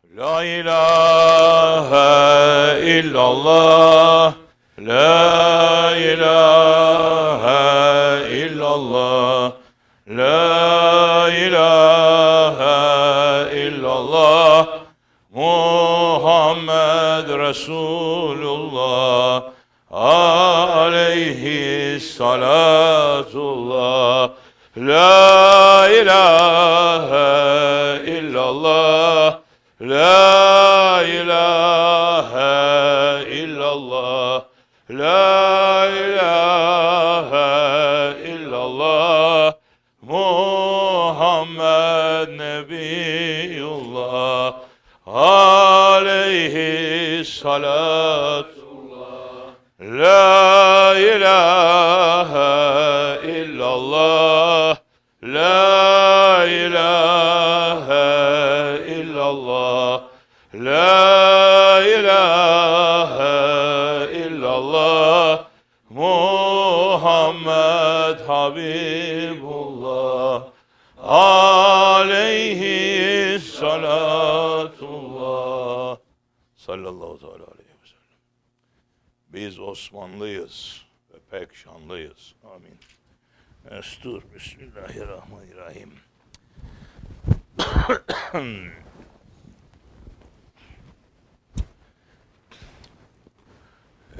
La ilahe illallah, la ilahe illallah, la ilahe illallah, Muhammed Resulullah, aleyhi salatullah, la ilahe illallah, La ilahe illallah, la ilahe illallah, Muhammed Nebiyullah, aleyhi salatullah, la ilahe illallah, la ilahe illallah, la ilahe illallah, Muhammed Habibullah, aleyhi salatullah, sallallahu aleyhi ve sellem. Biz Osmanlıyız ve pek şanlıyız. Amin. Estur. Bismillahirrahmanirrahim.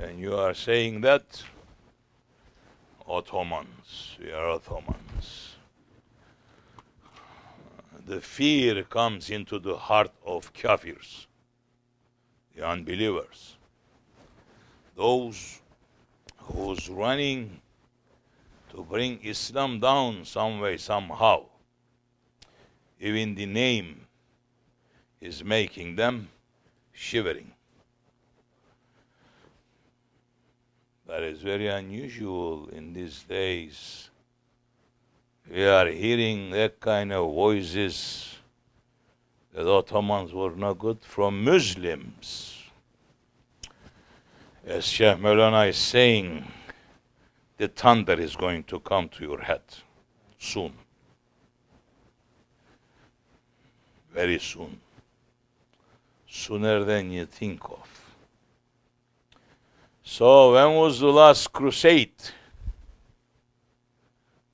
And you are saying that Ottomans, we are Ottomans. The fear comes into the heart of kafirs, the unbelievers, those who's running to bring Islam down some way, somehow. Even the name is making them shivering. That is very unusual in these days. We are hearing that kind of voices that Ottomans were not good from Muslims. As Shaykh Mevlana is saying, the thunder is going to come to your head soon. Very soon. Sooner than you think of. So when was the last crusade?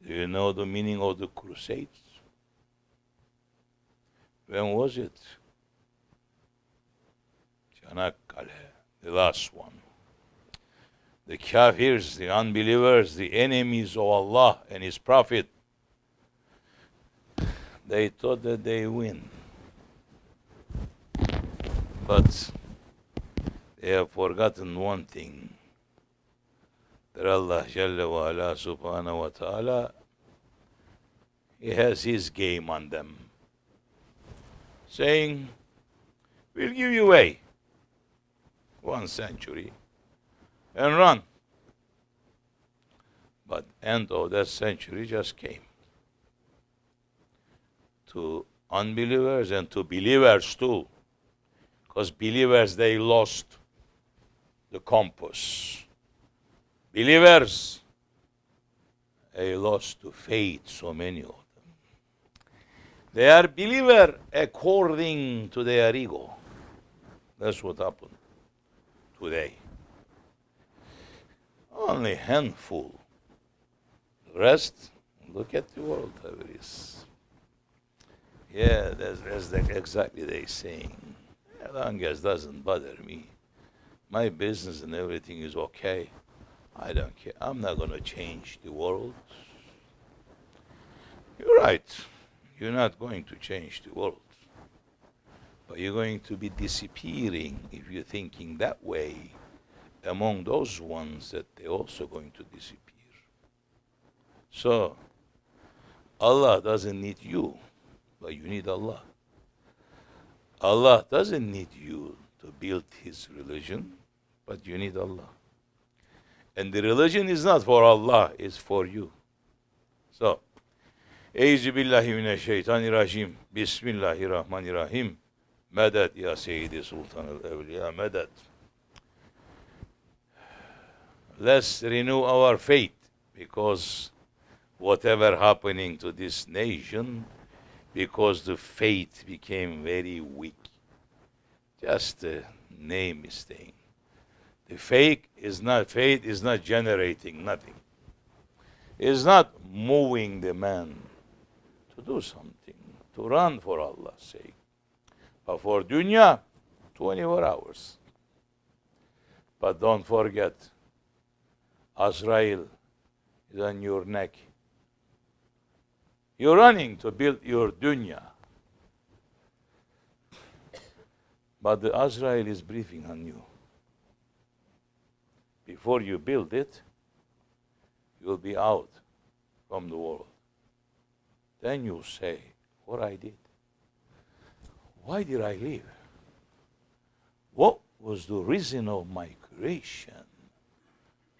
Do you know the meaning of the crusades? When was it? Çanakkale, the last one. The kafirs, the unbelievers, the enemies of Allah and His Prophet, they thought that they win. But they have forgotten one thing, that Allah Jalla wa Ala Subhanahu wa Ta'ala, He has His game on them, saying, we'll give you away 1 century and run. But end of that century just came. To unbelievers and to believers too. Because believers, they lost the compass. Believers, they lost to faith, so many of them. They are believer according to their ego. That's what happened today. Only handful. The rest, look at the world how it is. Yeah, that's exactly they saying. As long as it doesn't bother me, my business and everything is okay. I don't care. I'm not going to change the world. You're right. You're not going to change the world. But you're going to be disappearing if you're thinking that way among those ones that they're also going to disappear. So, Allah doesn't need you, but you need Allah. Allah doesn't need you to build His religion, but you need Allah. And the religion is not for Allah, it's for you. So, Eyzu billahi mineşşeytanirracim. Bismillahirrahmanirrahim. Medet ya Seyyidi Sultanul Evliya, medet. Let's renew our faith, because whatever happening to this nation, because the faith became very weak. Just the name is staying. The faith is not generating nothing. It's not moving the man to do something, to run for Allah's sake. But for dunya, 24 hours. But don't forget, Azrael is on your neck. You're running to build your dunya. But the Azrael is breathing on you. Before you build it, you'll be out from the world. Then you say, what I did? Why did I live? What was the reason of my creation?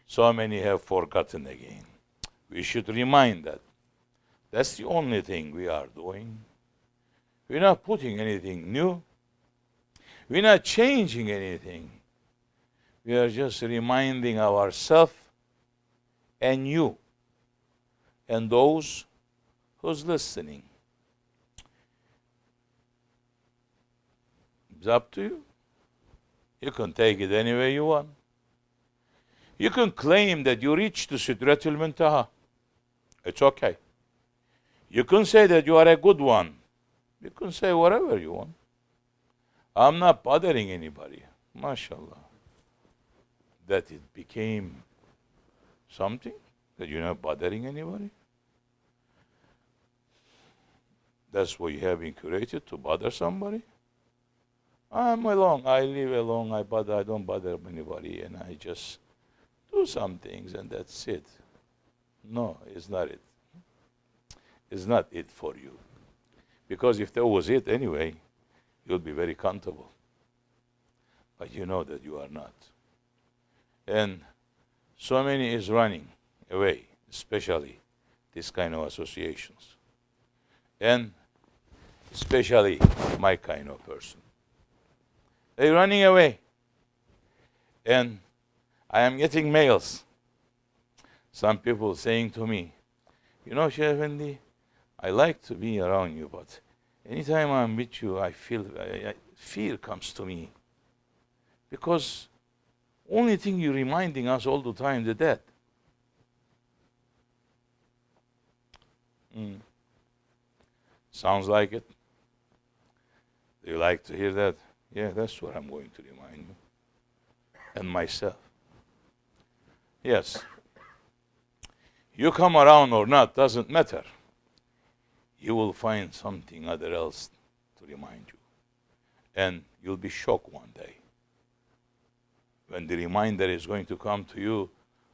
So many have forgotten again. We should remind that. That's the only thing we are doing. We're not putting anything new. We're not changing anything. We are just reminding ourselves and you and those who's listening. It's up to you. You can take it any way you want. You can claim that you reached the Sidratul Muntaha. It's okay. You can say that you are a good one. You can say whatever you want. I'm not bothering anybody. MashaAllah. That it became something that you're not bothering anybody. That's what you have been created, to bother somebody. I'm alone. I live alone. I don't bother anybody, and I just do some things, and that's it. No, it's not it. It's not it for you. Because if that was it anyway, you'll be very comfortable. But you know that you are not. And so many is running away, especially this kind of associations. And especially my kind of person. They're running away. And I am getting mails. Some people saying to me, you know, Shaykh Effendi, I like to be around you, but anytime I'm with you, I feel fear comes to me. Because only thing you're reminding us all the time, the death. Sounds like it. Do you like to hear that? Yeah, that's what I'm going to remind you. And myself. Yes. You come around or not, doesn't matter. You will find something other else to remind you. And you'll be shocked one day when the reminder is going to come to you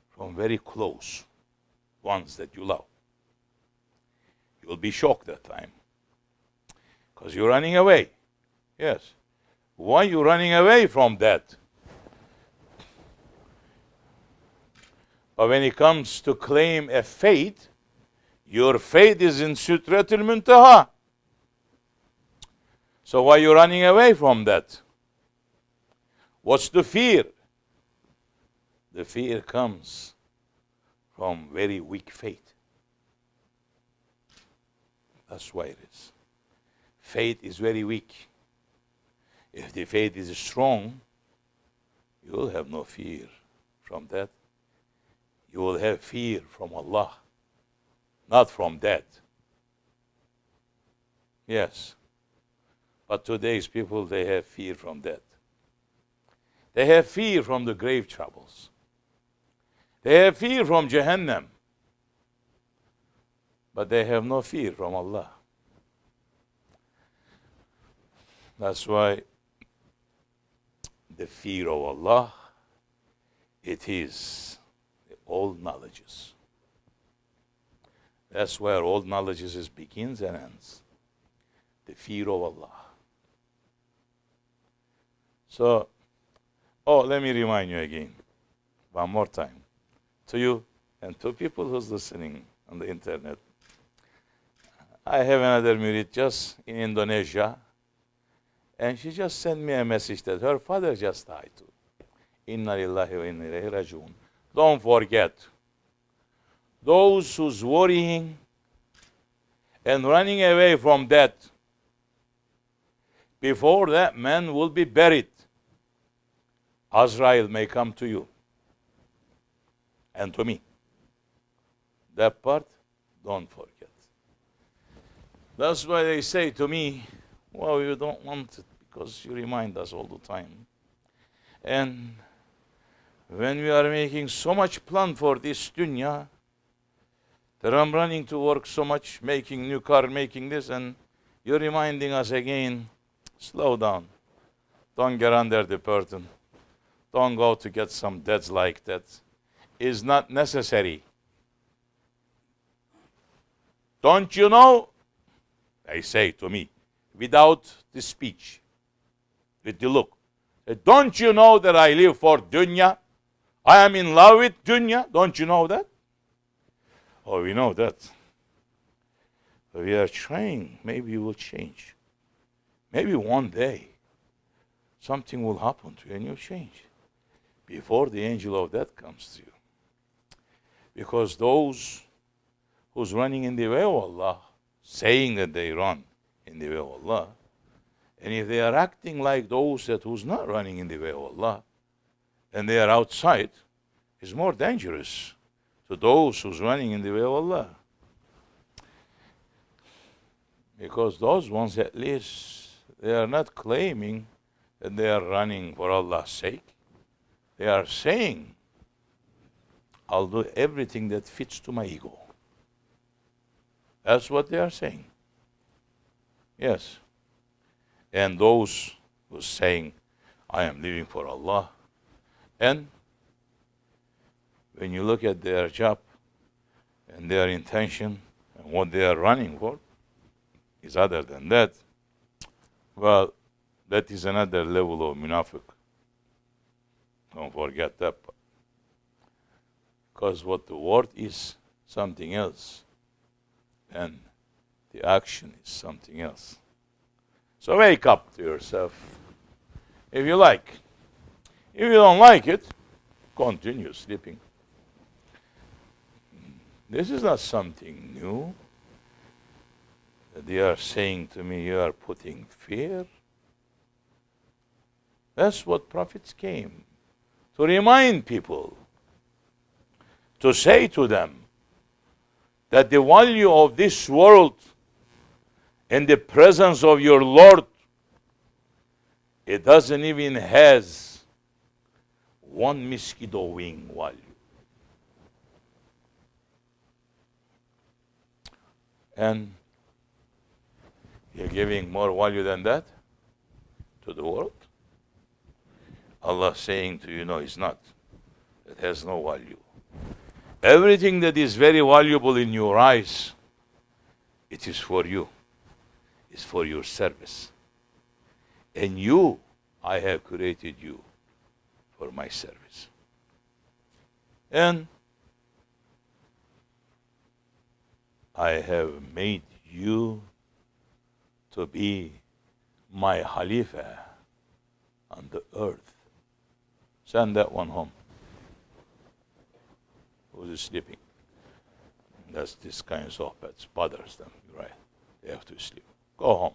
from very close ones that you love. You'll be shocked that time. Because you're running away. Yes. Why are you running away from that? But when it comes to claim a faith, your faith is in Sidratul Muntaha. So why are you running away from that? What's the fear? The fear comes from very weak faith. That's why it is. Faith is very weak. If the faith is strong, you will have no fear from that. You will have fear from Allah, not from death. Yes. But today's people, they have fear from death. They have fear from the grave troubles. They have fear from Jahannam. But they have no fear from Allah. That's why the fear of Allah, it is all knowledges. That's where all knowledges begins and ends. The fear of Allah. So, let me remind you again, one more time, to you and to people who's listening on the internet. I have another murid just in Indonesia, and she just sent me a message that her father just died too. Inna lillahi wa inna ilayhi raji'un. Don't forget, those who's worrying and running away from death, before that man will be buried, Azrael may come to you and to me. That part, don't forget. That's why they say to me, well, you don't want it because you remind us all the time. And when we are making so much plan for this dunya, that I'm running to work so much, making new car, making this, and you're reminding us again, slow down. Don't get under the burden. Don't go to get some debts like that. It's not necessary. Don't you know? They say to me, without the speech, with the look. Don't you know that I live for dunya? I am in love with dunya. Don't you know that? Oh, we know that. But we are trying. Maybe you will change. Maybe one day something will happen to you and you'll change before the angel of death comes to you. Because those who's running in the way of Allah, saying that they run in the way of Allah, and if they are acting like those that who's not running in the way of Allah, and they are outside, is more dangerous to those who's running in the way of Allah. Because those ones, at least, they are not claiming that they are running for Allah's sake. They are saying, I'll do everything that fits to my ego. That's what they are saying. Yes. And those who saying, I am living for Allah. And when you look at their job and their intention and what they are running for is other than that, well, that is another level of munafiq. Don't forget that. Because what the word is something else, and the action is something else. So wake up to yourself if you like. If you don't like it, continue sleeping. This is not something new. They are saying to me, you are putting fear. That's what prophets came to remind people, to say to them that the value of this world in the presence of your Lord, it doesn't even has one mosquito wing value. And you're giving more value than that to the world? Allah saying to you, no, it's not. It has no value. Everything that is very valuable in your eyes, it is for you. It's for your service. And you, I have created you for my service. And I have made you to be my khalifah on the earth. Send that one home. Who's sleeping? That's this kind of sohbet bothers them, right? They have to sleep. Go home.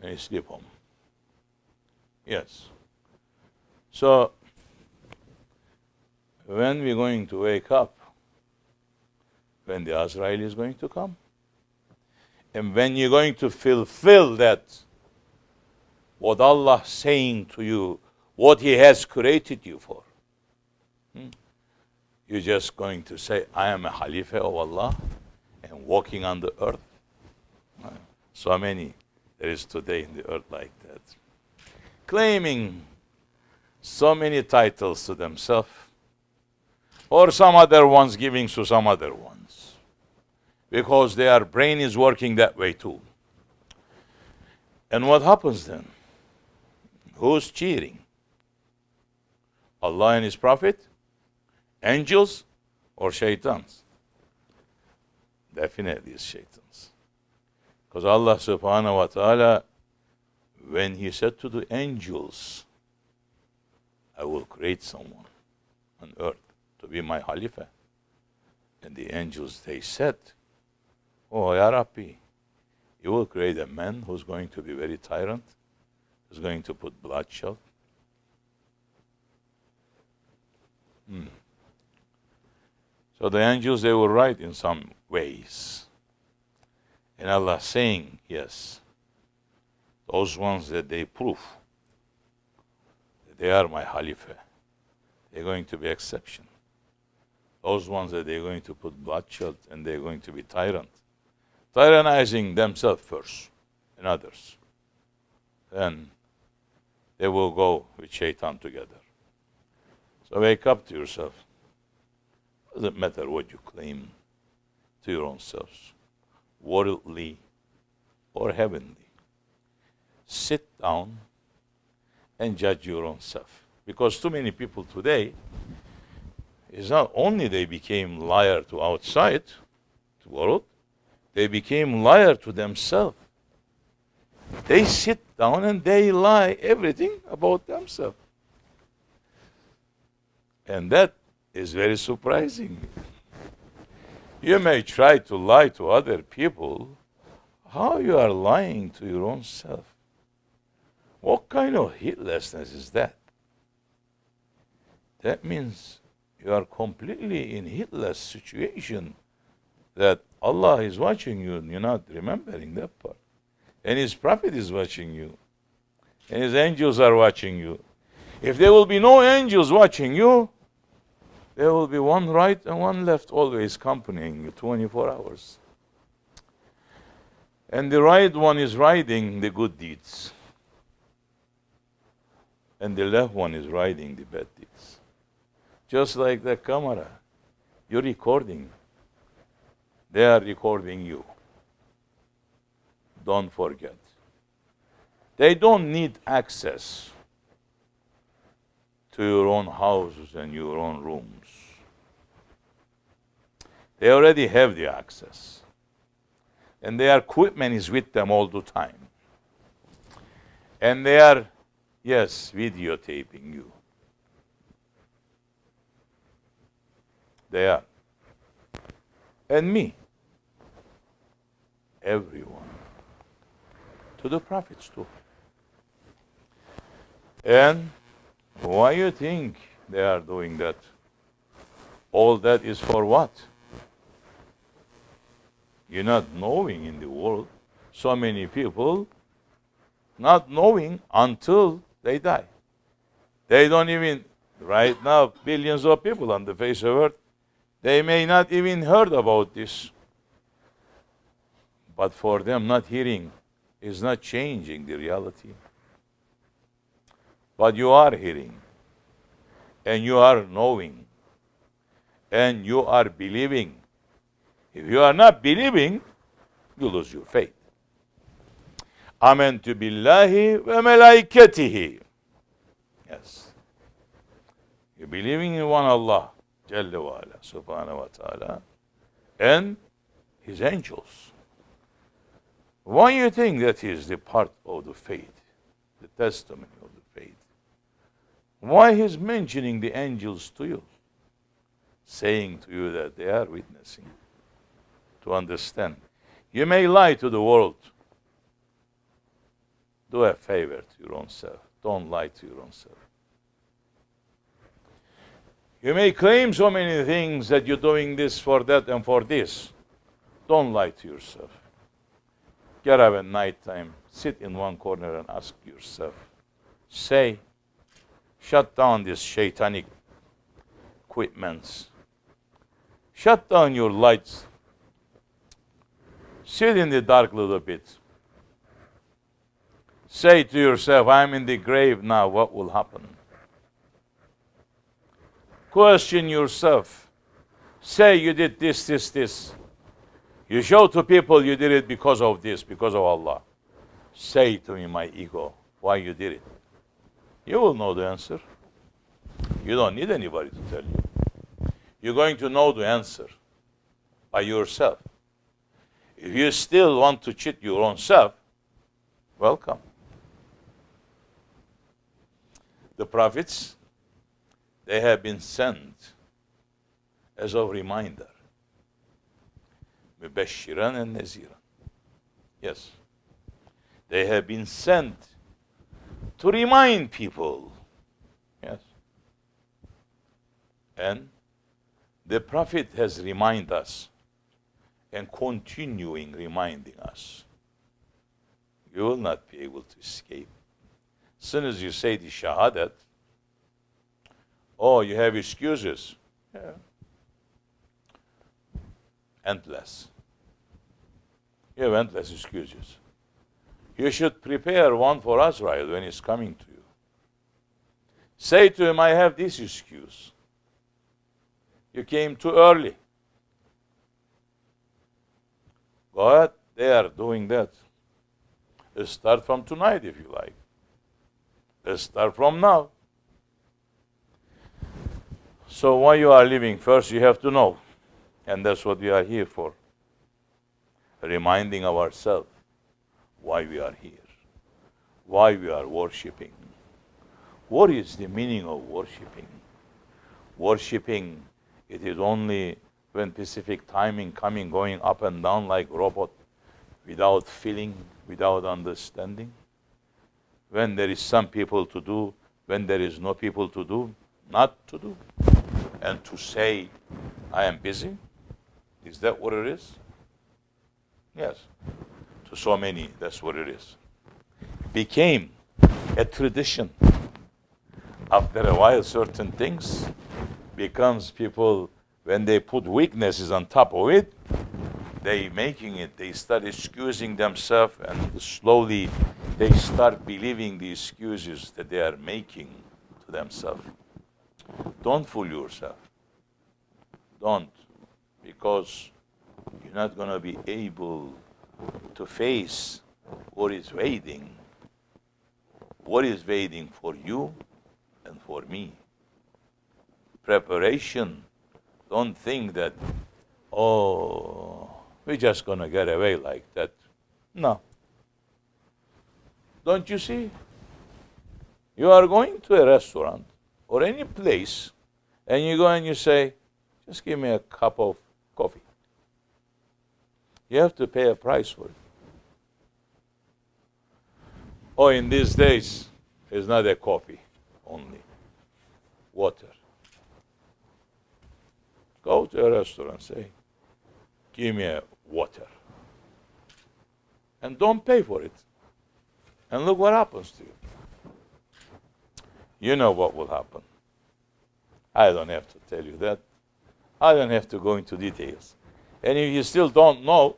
And you sleep home. Yes. So, when we're going to wake up, when the Azrael is going to come, and when you're going to fulfill that, what Allah saying to you, what He has created you for. You're just going to say, I am a khalifah of Allah and walking on the earth. So many there is today in the earth like that. Claiming so many titles to themselves, or some other ones giving to some other ones. Because their brain is working that way too. And what happens then? Who's cheating? Allah and His Prophet? Angels or shaitans? Definitely it's shaitans. Because Allah subhanahu wa ta'ala, when He said to the angels, I will create someone on earth to be my khalifah. And the angels, they said, oh, Ya Rabbi, You will create a man who's going to be very tyrant, who's going to put bloodshed. So the angels, they were right in some ways. And Allah saying, yes, those ones that they prove that they are my khalifah, they're going to be exception. Those ones that they're going to put bloodshed and they're going to be tyrannizing themselves first and others. Then they will go with Shaitan together. So wake up to yourself. Doesn't matter what you claim to your own selves, worldly or heavenly. Sit down and judge your own self. Because too many people today, it's not only they became liar to outside, to world, they became liar to themselves. They sit down and they lie everything about themselves. And that is very surprising. You may try to lie to other people. How you are lying to your own self? What kind of heedlessness is that? That means you are completely in heedless situation, that Allah is watching you and you're not remembering that part. And His Prophet is watching you. And His angels are watching you. If there will be no angels watching you, there will be one right and one left always accompanying you 24 hours. And the right one is riding the good deeds. And the left one is riding the bad deeds. Just like the camera. You're recording. They are recording you. Don't forget. They don't need access to your own houses and your own rooms. They already have the access. And their equipment is with them all the time. And they are, yes, videotaping you. They are. And me. Everyone. To the prophets too. And why you think they are doing that? All that is for what? You're not knowing in the world. So many people not knowing until they die. They don't even, right now, billions of people on the face of earth, they may not even heard about this. But for them, not hearing is not changing the reality. But you are hearing, and you are knowing, and you are believing. If you are not believing, you lose your faith. Amentu billahi ve melaiketihi. Yes. You're believing in one Allah, Jalla wa ala, subhanahu wa ta'ala, and His angels. Why do you think that is the part of the faith, the testimony of the faith? Why He's mentioning the angels to you? Saying to you that they are witnessing. To understand. You may lie to the world. Do a favor to your own self. Don't lie to your own self. You may claim so many things that you're doing this for that and for this. Don't lie to yourself. Get up at night time, sit in one corner and ask yourself. Say, shut down these shaitanic equipments. Shut down your lights. Sit in the dark a little bit. Say to yourself, I'm in the grave now, what will happen? Question yourself. Say you did this. You show to people you did it because of this, because of Allah. Say to me, my ego, why you did it. You will know the answer. You don't need anybody to tell you. You're going to know the answer by yourself. If you still want to cheat your own self, welcome. The prophets, they have been sent as a reminder. Mubashiran and Naziran. Yes. They have been sent to remind people. Yes. And the Prophet has reminded us and continuing reminding us. You will not be able to escape. As soon as you say the Shahadat, oh, you have excuses. Yeah. Endless. You have endless excuses. You should prepare one for Azrael when he's coming to you. Say to him, I have this excuse. You came too early. Go ahead, they are doing that. Start from tonight if you like. Start from now. So why you are living, first you have to know. And that's what we are here for. Reminding ourselves why we are here. Why we are worshipping. What is the meaning of worshipping? Worshipping, it is only when specific timing coming, going up and down like robot, without feeling, without understanding. When there is some people to do, when there is no people to do, not to do. And to say, I am busy, is that what it is? Yes. To so many, that's what it is. Became a tradition. After a while, certain things becomes people, when they put weaknesses on top of it, they start excusing themselves, and slowly they start believing the excuses that they are making to themselves. Don't fool yourself. Don't. Because you're not going to be able to face what is waiting. What is waiting for you and for me. Preparation. Don't think that, oh, we're just going to get away like that. No. Don't you see? You are going to a restaurant or any place, and you go and you say, just give me a cup of coffee. You have to pay a price for it. Oh, in these days, it's not a coffee only. Water. Go to a restaurant, say, give me a water. And don't pay for it. And look what happens to you. You know what will happen. I don't have to tell you that. I don't have to go into details. And if you still don't know,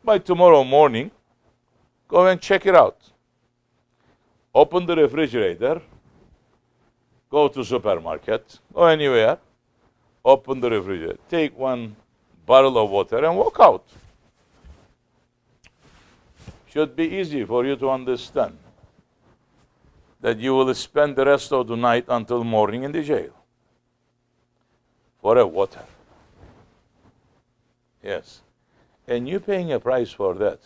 by tomorrow morning, go and check it out. Open the refrigerator, go to supermarket, go anywhere, open the refrigerator, take one bottle of water and walk out. Should be easy for you to understand that you will spend the rest of the night until morning in the jail for a water. Yes. And you're paying a price for that.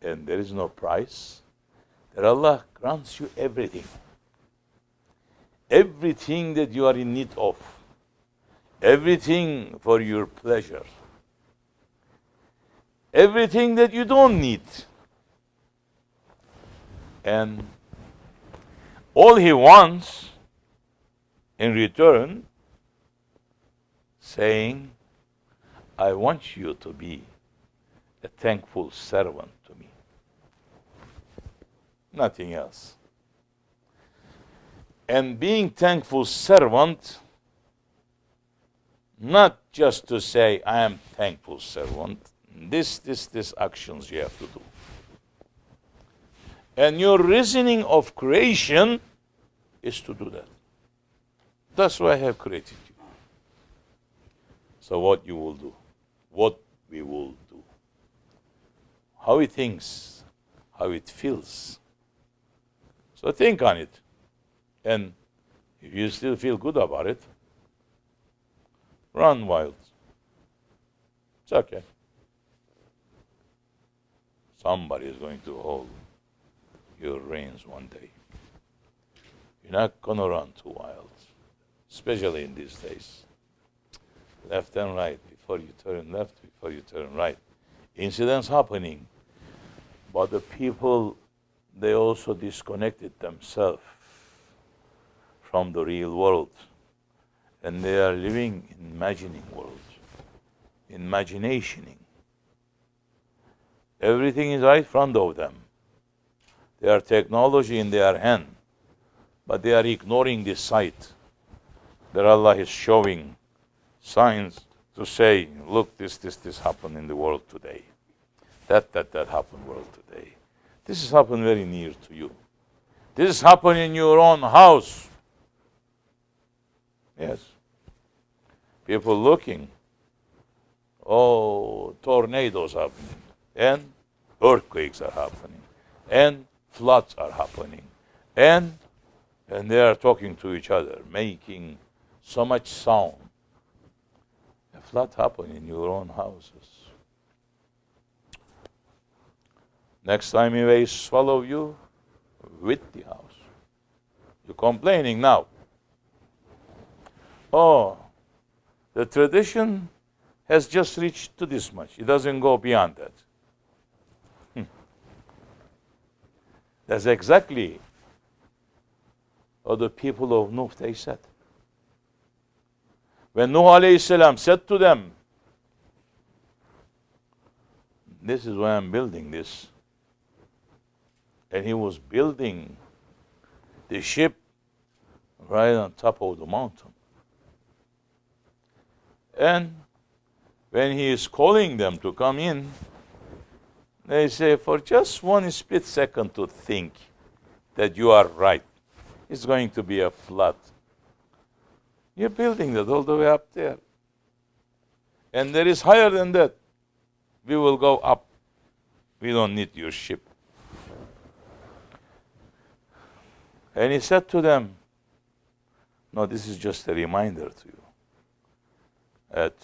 And there is no price. That Allah grants you everything. Everything that you are in need of. Everything for your pleasure. Everything that you don't need. And all He wants in return, saying, I want you to be a thankful servant to me. Nothing else. And being thankful servant, not just to say, I am thankful servant. This actions you have to do. And your reasoning of creation is to do that. That's why I have created you. So what you will do, what we will do, how it thinks, how it feels. So think on it. And if you still feel good about it, run wild. It's okay. Somebody is going to hold your reins one day. You're not going to run too wild, especially in these days. Left and right, before you turn left, before you turn right. incidents happening, but the people, they also disconnected themselves from the real world, and they are living in imagining world, imaginationing. Everything is right in front of them. They are technology in their hand, but they are ignoring this sight that Allah is showing signs to say, look, this happened in the world today. That happened world today. This has happened very near to you. This has happened in your own house. Yes. People looking. Oh, tornadoes happening. And earthquakes are happening. And floods are happening. And they are talking to each other, making so much sound. A flood happened in your own houses. Next time he may swallow you with the house. You're complaining now. Oh, the tradition has just reached to this much. It doesn't go beyond that. That's exactly what the people of Nuh, they said. When Nuh alayhi salam said to them, this is why I'm building this. And he was building the ship right on top of the mountain. And when he is calling them to come in, they say, for just one split second to think that you are right, it's going to be a flood. You're building that all the way up there. And there is higher than that. We will go up. We don't need your ship. And he said to them, no, this is just a reminder to you that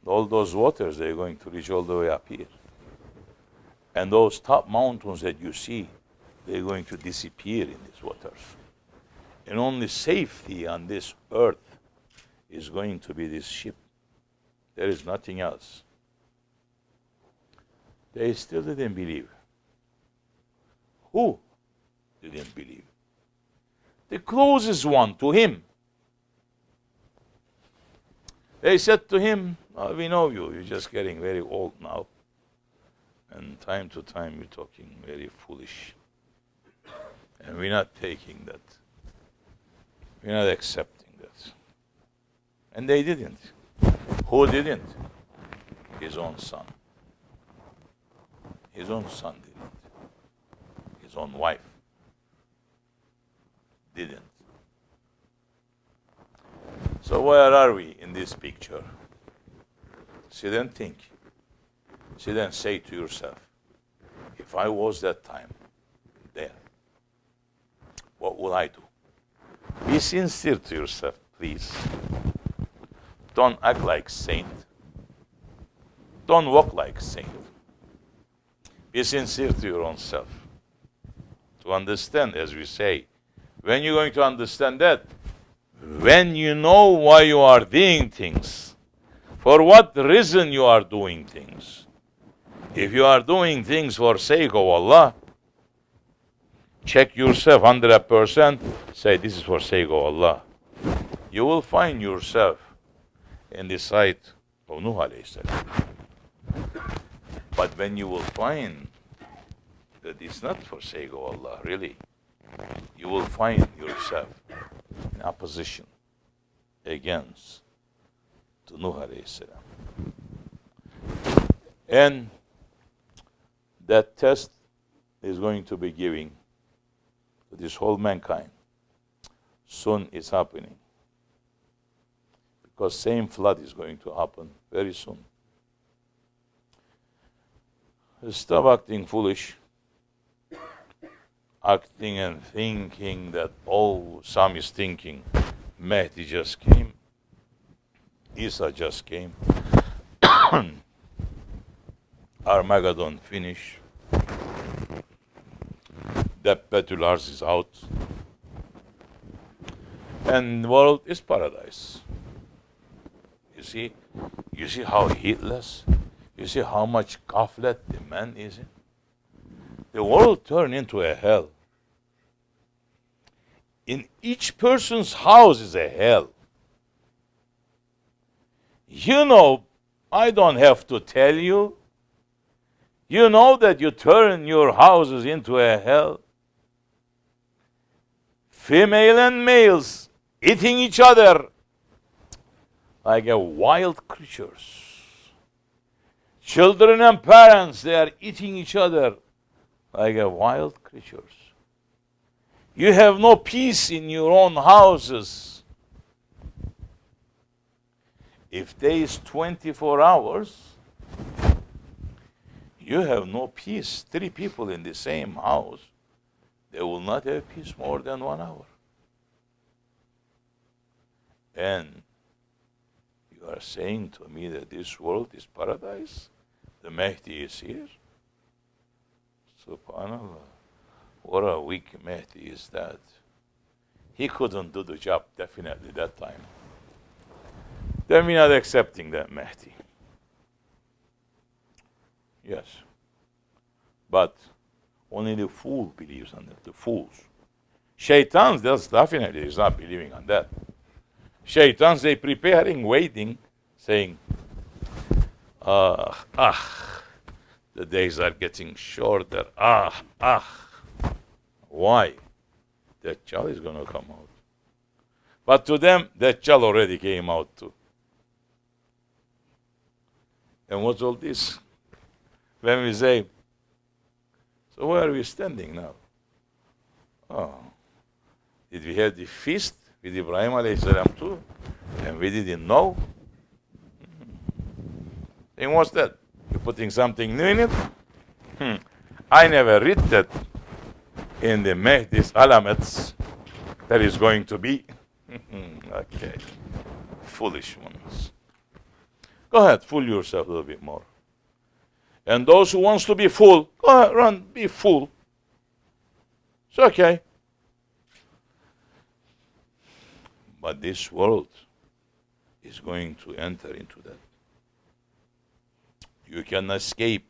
all those waters, they're going to reach all the way up here. And those top mountains that you see, they're going to disappear in these waters. And only safety on this earth is going to be this ship. There is nothing else. They still didn't believe. Who didn't believe? The closest one to him. They said to him, oh, we know you, you're just getting very old now. And time to time you're talking very foolish. And we're not taking that. We're not accepting that. And they didn't. Who didn't? His own son. His own son didn't. His own wife didn't. So where are we in this picture? Sit and think. Sit and say to yourself, if I was that time there, what would I do? Be sincere to yourself, please. Don't act like saint. Don't walk like saint. Be sincere to your own self. To understand, as we say, when you're going to understand that, when you know why you are doing things, for what reason you are doing things. If you are doing things for sake of Allah, check yourself 100%, say this is for sake of Allah. You will find yourself in the sight of Nuh alayhi salam. But when you will find that it's not for sake of Allah, really, you will find yourself in opposition against to Nuh alayhi salam. And that test is going to be giving to this whole mankind. Soon it's happening. Because same flood is going to happen very soon. Stop acting foolish. Acting and thinking that, oh, some is thinking, Mahdi just came, Isa just came, Armageddon finished, Dabbatul Arz is out, and the world is paradise. You see how heedless, You see how much ghaflat the man is in? The world turned into a hell. In each person's house is a hell. You know, I don't have to tell you. You know that you turn your houses into a hell. Female and males eating each other like a wild creatures. Children and parents, they are eating each other like a wild creatures. You have no peace in your own houses. If day is 24 hours, you have no peace. 3 people in the same house, they will not have peace more than 1 hour. And you are saying to me that this world is paradise? The Mahdi is here? Subhanallah. What a weak Mahdi is that. He couldn't do the job definitely that time. Then we're not accepting that Mahdi. Yes. But only the fool believes on that, the fools. Shaitans, that's definitely is not believing on that. Shaitans, they preparing, waiting, saying, the days are getting shorter. Why? Dajjal is going to come out. But to them, Dajjal already came out too. And what's all this? When we say, so where are we standing now? Oh, did we have the feast with Ibrahim alayhi salam too? And we didn't know? And what's that? You're putting something new in it? I never read that in the Mahdi's alamats that is going to be. Okay. Foolish ones. Go ahead, fool yourself a little bit more. And those who wants to be fool, go ahead, run, be fool. It's okay. But this world is going to enter into that. You cannot escape.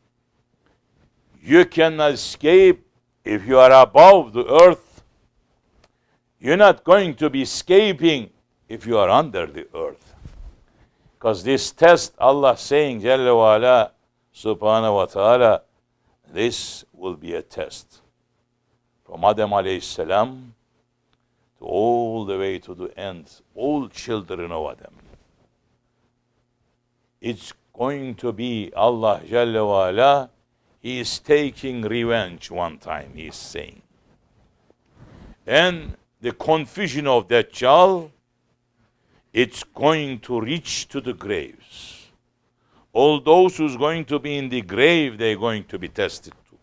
You cannot escape if you are above the earth. You're not going to be escaping if you are under the earth. Because this test, Allah saying, Jalla wa ala, subhanahu wa ta'ala, this will be a test. From Adam alayhi salam to all the way to the end, all children of Adam. It's going to be Allah Jalla wa ala, He is taking revenge one time, He is saying. And the confusion of Dajjal, it's going to reach to the graves. All those who's going to be in the grave, they're going to be tested too.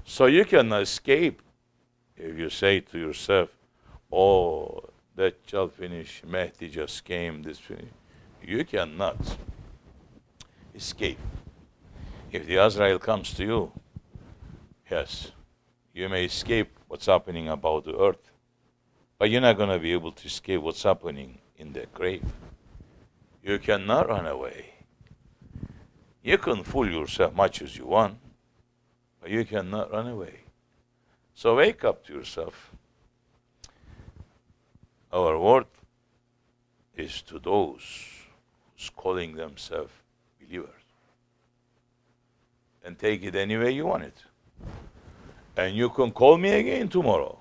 So you cannot escape if you say to yourself, oh, Dajjal finished, Mahdi just came, this finished. You cannot escape. If the Azrael comes to you, yes, you may escape what's happening about the earth, but you're not going to be able to escape what's happening in the grave. You cannot run away. You can fool yourself much as you want, but you cannot run away. So wake up to yourself. Our word is to those who's calling themselves believers. And take it any way you want it. And you can call me again tomorrow.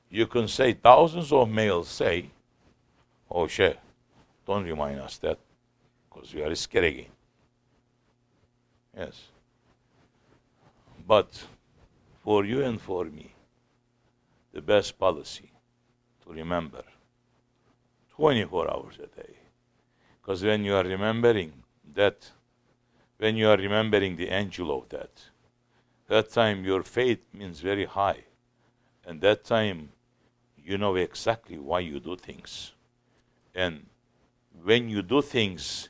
You can say, thousands of males say, oh, Shaykh, don't remind us that, because we are scared again. Yes. But for you and for me, the best policy to remember 24 hours a day. Because when you are remembering that, when you are remembering the angel of that time your faith means very high. And that time you know exactly why you do things. And when you do things,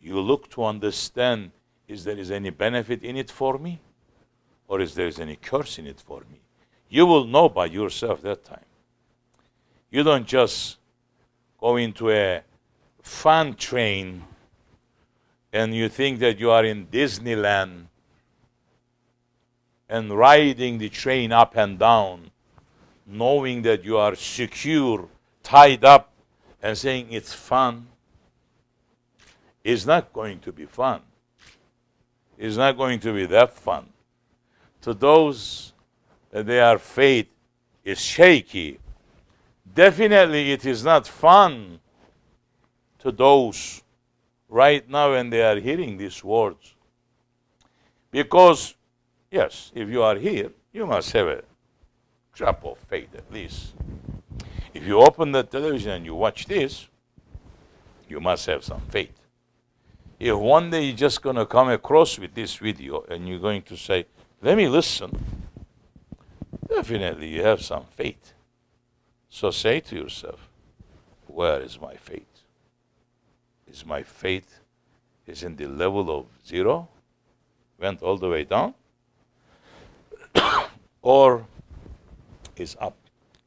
you look to understand, is there any benefit in it for me? Or is there any curse in it for me? You will know by yourself that time. You don't just go into a fun train and you think that you are in Disneyland and riding the train up and down, knowing that you are secure, tied up, and saying it's fun, it's not going to be fun. It's not going to be that fun. To those that their faith is shaky, definitely it is not fun to those right now when they are hearing these words. Because, yes, if you are here, you must have a drop of faith at least. If you open the television and you watch this, you must have some faith. If one day you're just going to come across with this video and you're going to say, let me listen, definitely you have some faith. So say to yourself, where is my faith? Is my faith in the level of 0? Went all the way down? Or is up?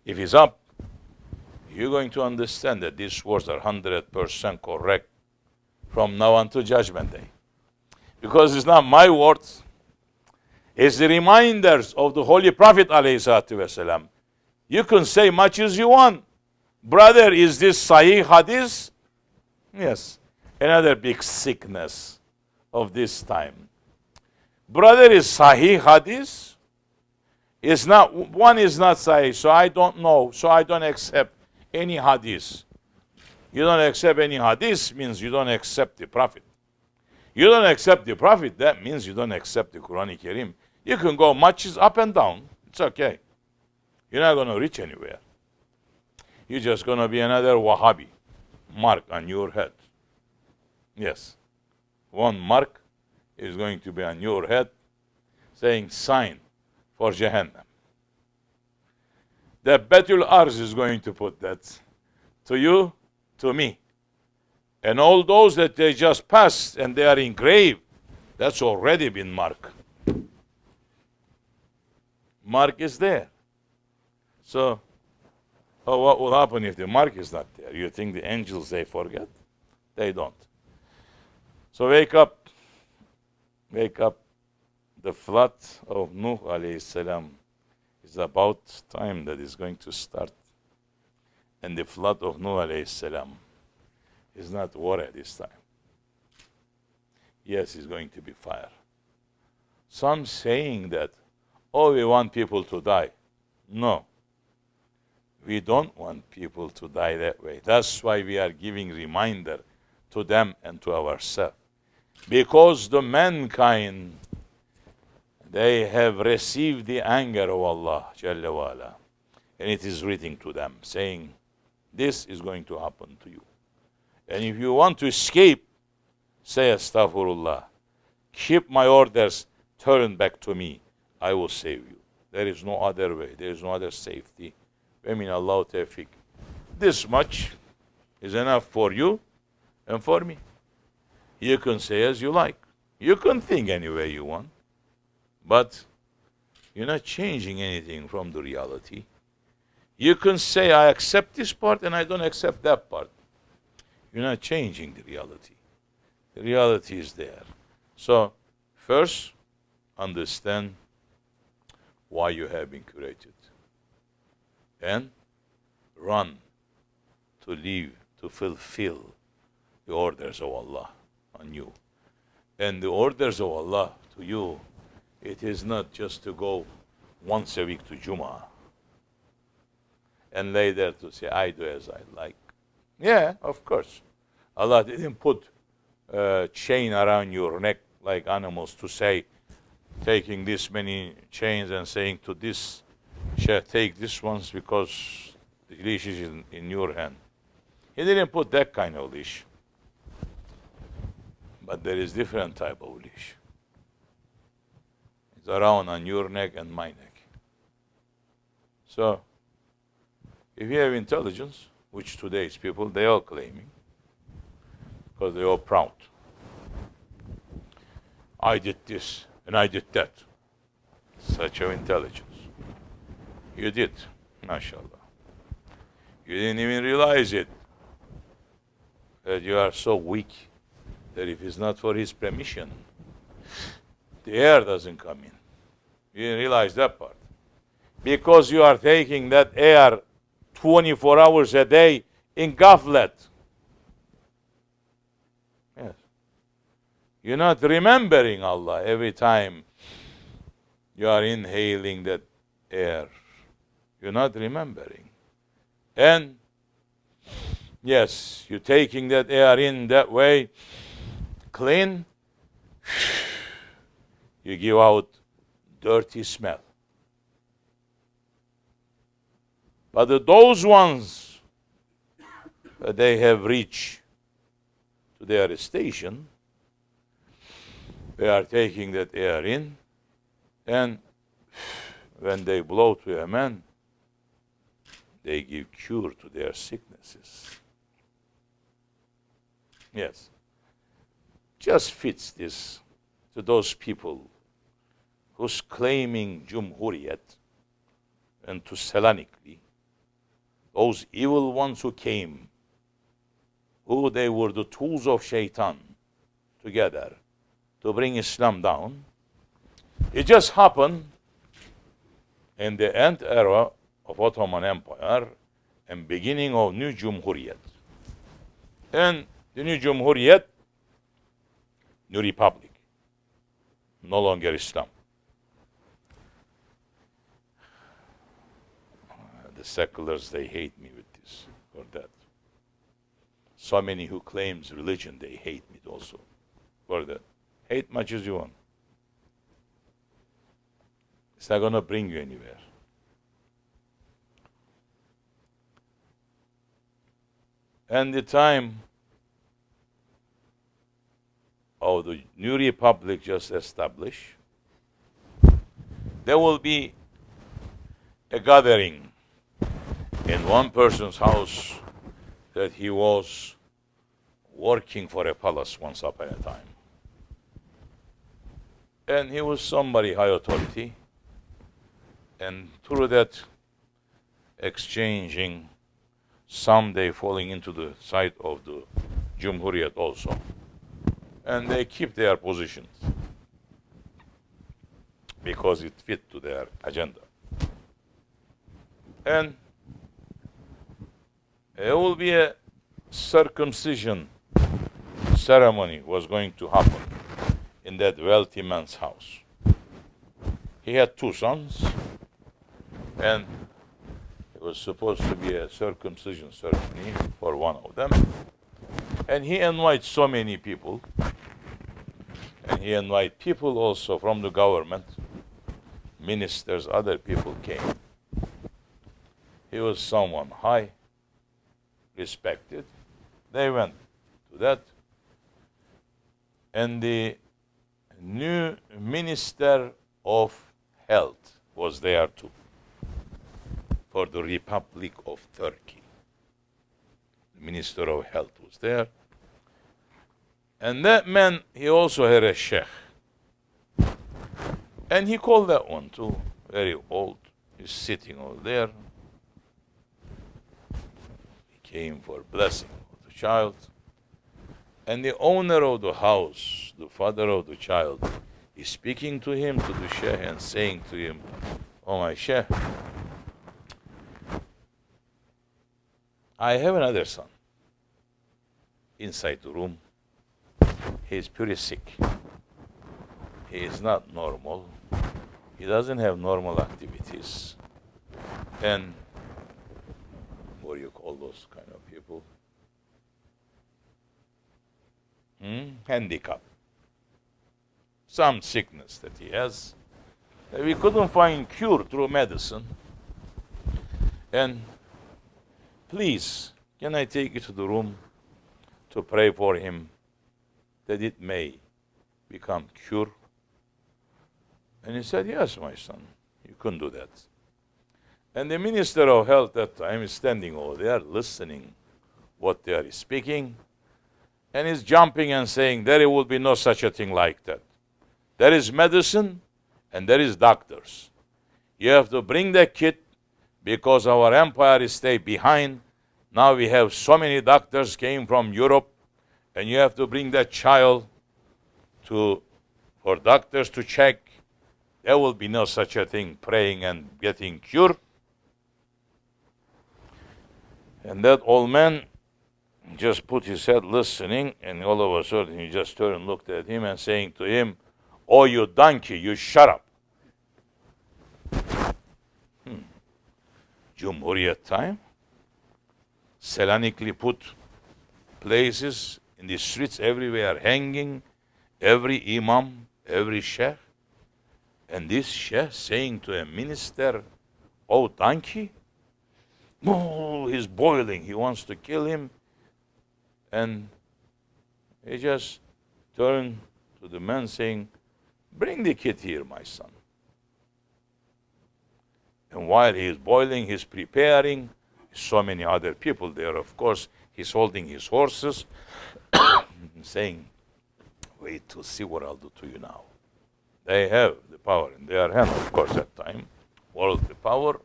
If it's up, you're going to understand that these words are 100% correct from now until Judgment Day. Because it's not my words. It's the reminders of the Holy Prophet ﷺ. You can say much as you want. Brother, is this Sahih Hadith? Yes. Another big sickness of this time. Brother, is Sahih Hadith? One is not Sahih, so I don't know, so I don't accept any Hadith. You don't accept any Hadith means you don't accept the Prophet. You don't accept the Prophet, that means you don't accept the Quran. You can go much up and down. It's okay. You're not going to reach anywhere. You're just going to be another Wahhabi mark on your head. Yes. One mark is going to be on your head saying sign for Jahannam. The Betul Arz is going to put that to you, to me. And all those that they just passed and they are engraved, that's already been marked. Mark is there. So, what will happen if the mark is not there? You think the angels, they forget? They don't. So wake up. Wake up. The flood of Nuh alayhi salam is about time that is going to start. And the flood of Nuh alayhi salam is not water this time. Yes, it's going to be fire. Some saying that, oh, we want people to die. No. We don't want people to die that way. That's why we are giving reminder to them and to ourselves. Because the mankind, they have received the anger of Allah Jalla wa ala. And it is written to them, saying, this is going to happen to you. And if you want to escape, say astaghfirullah. Keep my orders, turn back to me. I will save you. There is no other way. There is no other safety. I mean, Allah tawfiq. This much is enough for you and for me. You can say as you like. You can think any way you want. But you're not changing anything from the reality. You can say, I accept this part and I don't accept that part. You're not changing the reality. The reality is there. So, first, understand why you have been created. And run to live, to fulfill the orders of Allah on you. And the orders of Allah to you, it is not just to go once a week to Jummah and lay there to say, I do as I like. Yeah, of course. Allah didn't put a chain around your neck like animals to say, taking this many chains and saying to this, take this ones because the leash is in your hand. He didn't put that kind of leash. But there is different type of leash. It's around on your neck and my neck. So, if you have intelligence, which today's people, they are claiming, because they are proud. I did this and I did that. Such an intelligence. You did, mashallah. You didn't even realize it, that you are so weak that if it's not for his permission, the air doesn't come in. You didn't realize that part. Because you are taking that air 24 hours a day in ghaflat. Yes. You're not remembering Allah every time you are inhaling that air. You're not remembering. And yes, you're taking that air in that way, clean, you give out dirty smell. But those ones, they have reached to their station, they are taking that air in, and when they blow to a man, they give cure to their sicknesses. Yes. Just fits this to those people who's claiming Cumhuriyet and to Selanikli, those evil ones who came, who they were the tools of Shaitan together to bring Islam down. It just happened in the end era of Ottoman Empire and beginning of new Cumhuriyet. And the new Cumhuriyet, new republic, no longer Islam. The seculars, they hate me with this or that. So many who claims religion, they hate me also for that. Hate much as you want. It's not going to bring you anywhere. And the time of the new republic just established, there will be a gathering in one person's house that he was working for a palace once upon a time. And he was somebody high authority. And through that exchanging, someday falling into the side of the Cumhuriyet also. And they keep their positions because it fit to their agenda. And there will be a circumcision ceremony was going to happen in that wealthy man's house. He had 2 sons, and it was supposed to be a circumcision ceremony for one of them. And he invited so many people, and he invited people also from the government, ministers, other people came. He was someone high, respected. They went to that. And the new minister of health was there too, for the Republic of Turkey. The minister of health was there. And that man, he also had a Shaykh. And he called that one too, very old. He's sitting over there. He came for blessing of the child. And the owner of the house, the father of the child, is speaking to him, to the Shaykh, and saying to him, "Oh, my Shaykh, I have another son inside the room. He is pretty sick. He is not normal. He doesn't have normal activities. And what do you call those kind of people? Handicap. Some sickness that he has. We couldn't find cure through medicine. And please, can I take you to the room to pray for him that it may become cure?" And he said, "Yes, my son, you can do that." And the minister of health that time is standing over there listening what they are speaking, and he's jumping and saying, "There will be no such a thing like that. There is medicine and there is doctors. You have to bring the kid because our empire is stay behind. Now we have so many doctors came from Europe and you have to bring that child for doctors to check. There will be no such a thing, praying and getting cured. And that old man just put his head listening, and all of a sudden he just turned and looked at him and saying to him, "Oh, you donkey, you shut up." Cumhuriyet time, Selanikli put places in the streets everywhere hanging, every imam, every sheikh, and this sheikh saying to a minister, "Oh, donkey." Oh, he's boiling, he wants to kill him, and he just turned to the man saying, "Bring the kid here, my son." And while he is boiling, he's preparing. So many other people there, of course. He's holding his horses, saying, "Wait to see what I'll do to you now." They have the power in their hand, of course, at time. Worldly power.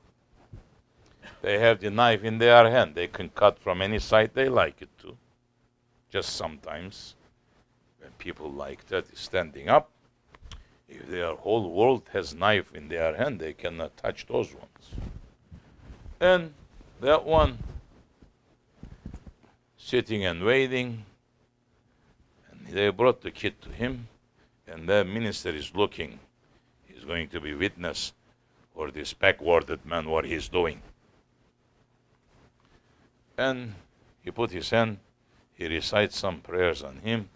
They have the knife in their hand. They can cut from any side they like it to. Just sometimes, when people like that is standing up, if their whole world has knife in their hand, they cannot touch those ones. And that one, sitting and waiting, and they brought the kid to him, and the minister is looking. He's going to be witness for this backwarded man, what he's doing. And he put his hand, he recites some prayers on him.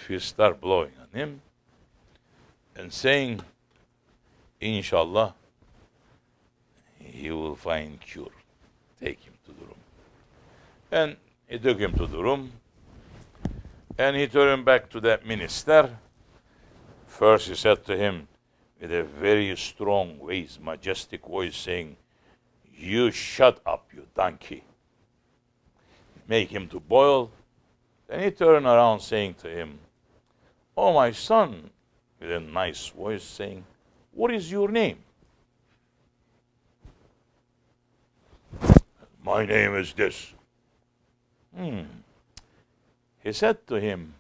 He start blowing on him and saying, "Inshallah, he will find cure. Take him to the room." And he took him to the room, and he turned back to that minister. First he said to him with a very strong voice, majestic voice, saying, "You shut up, you donkey." Make him to boil. Then he turned around saying to him, "Oh, my son," with a nice voice saying, "What is your name?" "My name is this." He said to him,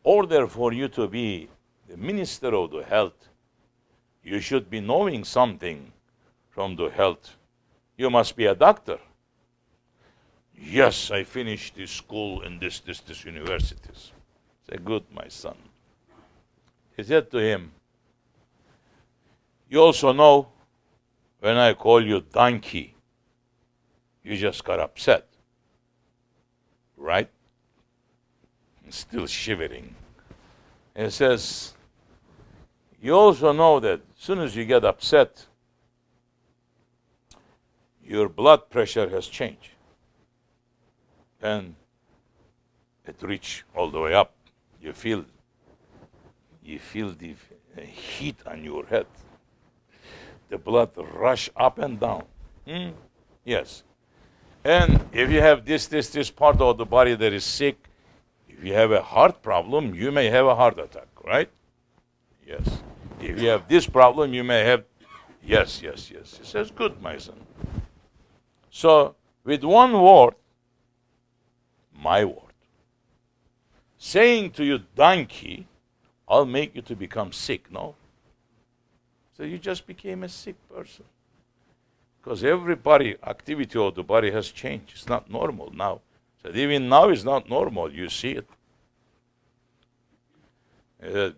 "Order for you to be the minister of the health, you should be knowing something from the health. You must be a doctor." "Yes, I finished this school in this universities." Say, "Good, my son." He said to him, "You also know when I call you donkey, you just got upset, right?" Still shivering. He says, "You also know that as soon as you get upset, your blood pressure has changed. And it reached all the way up. You feel the heat on your head. The blood rush up and down." Yes. And if you have this part of the body that is sick, if you have a heart problem, you may have a heart attack, right? Yes. If you have this problem, you may have, yes. He says, "Good, my son. So, with one word, my word, saying to you, donkey, I'll make you to become sick." No? So you just became a sick person. Because everybody, activity of the body has changed. It's not normal now. So even now it's not normal. You see it.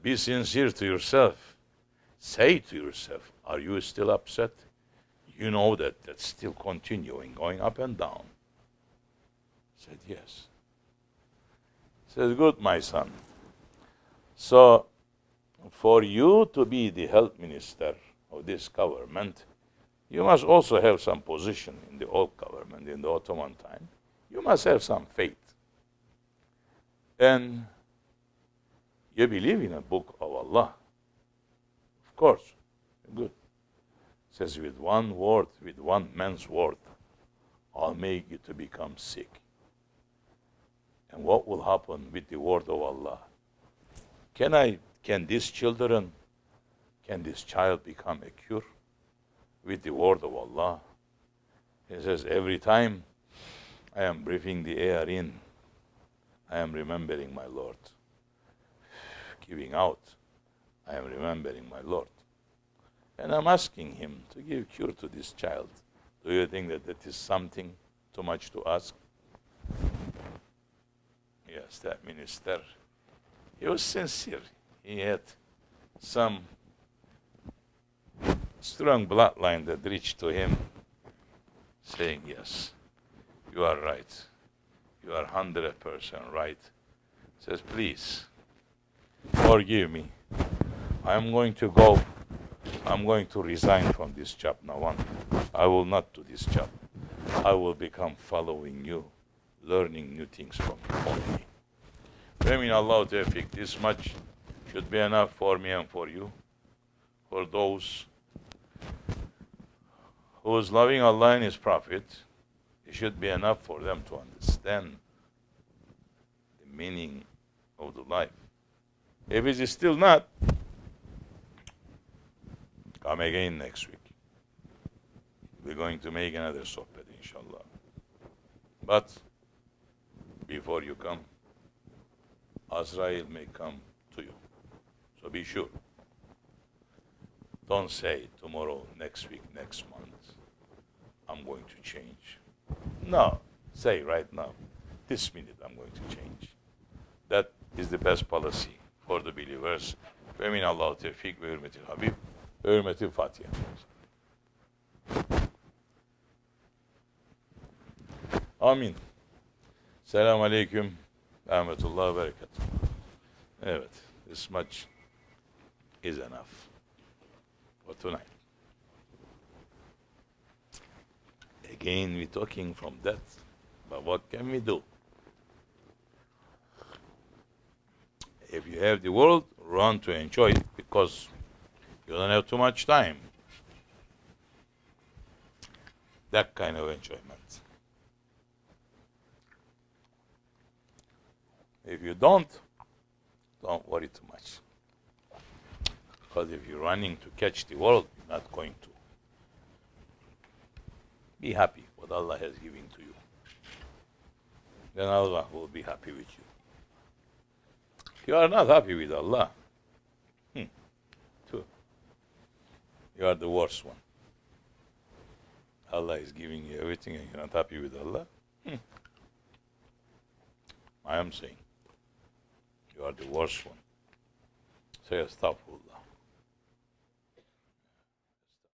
Be sincere to yourself. Say to yourself, are you still upset? You know that that's still continuing, going up and down. Said, "Yes." Said, "Good, my son. So, for you to be the health minister of this government, you must also have some position in the old government, in the Ottoman time. You must have some faith. And you believe in a book of Allah. Of course. Good." Says, with one word, with one man's word, I'll make you to become sick. And what will happen with the word of Allah? Can this child become a cure with the word of Allah? He says, every time I am breathing the air in. I am remembering my Lord. Giving out. I am remembering my Lord. And I'm asking him to give cure to this child. Do you think that that is something too much to ask? Yes, that minister, he was sincere. He had some strong bloodline that reached to him, saying, yes, you are right. You are 100% right. Says, please, forgive me. I'm going to go. I'm going to resign from this job now on. I will not do this job. I will become following you, learning new things from you only. Amin Allah tawfiq. This much should be enough for me and for you. For those whose loving Allah and His Prophet, it should be enough for them to understand the meaning of the life. If it is still not, come again next week. We're going to make another sohbet, inshallah. But before you come, Azrael may come to you. So be sure. Don't say tomorrow, next week, next month, I'm going to change. No, say right now, this minute I'm going to change. That is the best policy for the believers. Ve min Allahu tevfik ve hürmetil Habib ve hürmetil Fatiha. Amin. Selamun Aleyküm. Rahmetullah ve berekatuhu. Evet, this much is enough for tonight. Again, we're talking from that, but what can we do? If you have the world, run to enjoy it because you don't have too much time. That kind of enjoyment. If you don't worry too much. Because if you're running to catch the world, you're not going to. Be happy what Allah has given to you. Then Allah will be happy with you. If you are not happy with Allah, you are the worst one. Allah is giving you everything and you're not happy with Allah. I am saying, you are the worst one. Say astaghfirullah.